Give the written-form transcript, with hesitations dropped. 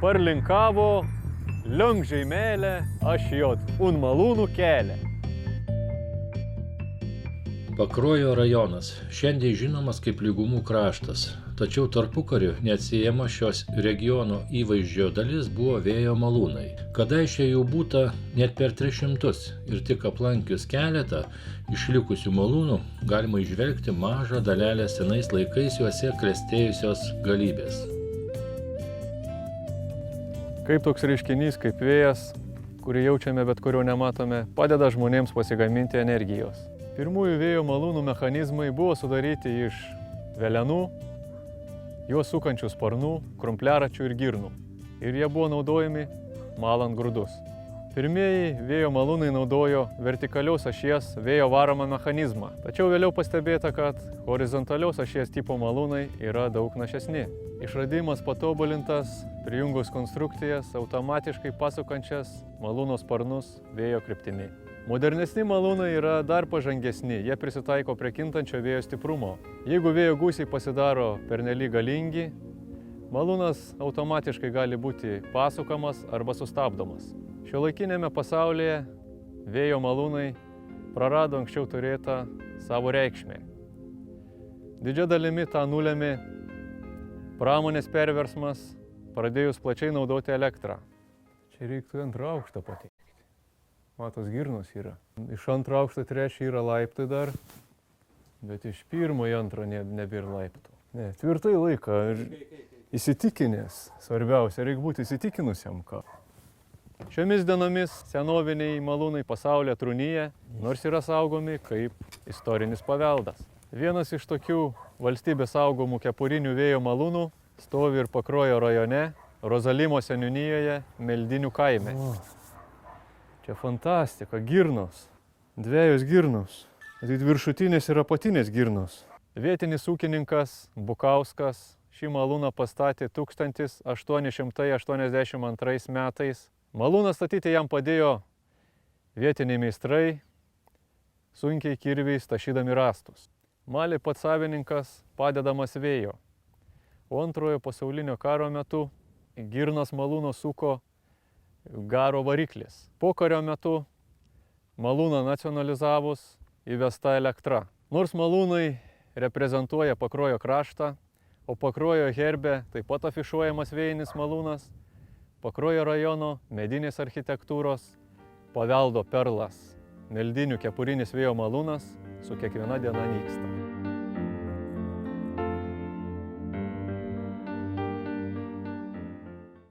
Parlinkavo, liunk žeimelę, aš jod, un malūnų kelią. Pakruojo rajonas šiandien žinomas kaip lygumų kraštas, tačiau tarpukariu neatsiejama šios regiono įvaizdžio dalis buvo vėjo malūnai. Kadaise jų būta net per 300 ir tik aplankius keletą išlikusių malūnų galima įžvelgti mažą dalelę senais laikais juose klestėjusios galybės. Kaip toks reiškinys, kaip vėjas, kurį jaučiame, bet kurio nematome, padeda žmonėms pasigaminti energijos. Pirmųjų vėjo malūnų mechanizmai buvo sudaryti iš velenų, juos sukančių sparnų, krumpliaračių ir girnų. Ir jie buvo naudojami malant grūdus. Pirmieji vėjo malūnai naudojo vertikalios ašies vėjo varomą mechanizmą. Tačiau vėliau pastebėta, kad horizontalios ašies tipo malūnai yra daug našesni. Išradimas patobulintas, prijungus konstrukcijas automatiškai pasukančias malūno sparnus vėjo kryptimi. Modernesni malūnai yra dar pažangesni, jie prisitaiko prie kintančio vėjo stiprumo. Jeigu vėjo gūsiai pasidaro pernelyg galingi, malūnas automatiškai gali būti pasukamas arba sustabdomas. Šiuolaikinėme pasaulyje vėjo malūnai prarado anksčiau turėtą savo reikšmę. Didžia dalimi tą nulėmė pramonės perversmas, pradėjus plačiai naudoti elektrą. Čia reiktų antrą aukštą pateikti. Matos, girnos yra. Iš antro aukšto trečio yra laiptai dar, bet iš pirmo į antrą nebėra laiptų. Ne, tvirtai laiko ir įsitikinęs. Svarbiausia, reikia būti įsitikinusiam, ką. Šiomis dienomis senoviniai malūnai pasaulyje trūnyja, nors yra saugomi kaip istorinis paveldas. Vienas iš tokių valstybės saugomų kepurinių vėjo malūnų stovi ir Pakruojo rajone, Rozalimo seniūnijoje, Meldinių kaime. Čia fantastika, girnos, dviejos girnos, viršutinės ir apatinės girnos. Vietinis ūkininkas Bukauskas šį malūną pastatė 1882 metais. Malūną statyti jam padėjo vietiniai meistrai, sunkiai kirviais tašydami rąstus. Malė pats savininkas padedamas vėjo. O antrojo pasaulinio karo metu girnos malūno suko garo variklis. Pokario metu malūną nacionalizavus įvesta elektra. Nors malūnai reprezentuoja Pakruojo kraštą, o Pakruojo herbe taip pat afišuojamas vėjinis malūnas, Pakruojo rajono medinės architektūros paveldo perlas Meldinių kepurinis vėjo malūnas su kiekviena diena nyksta.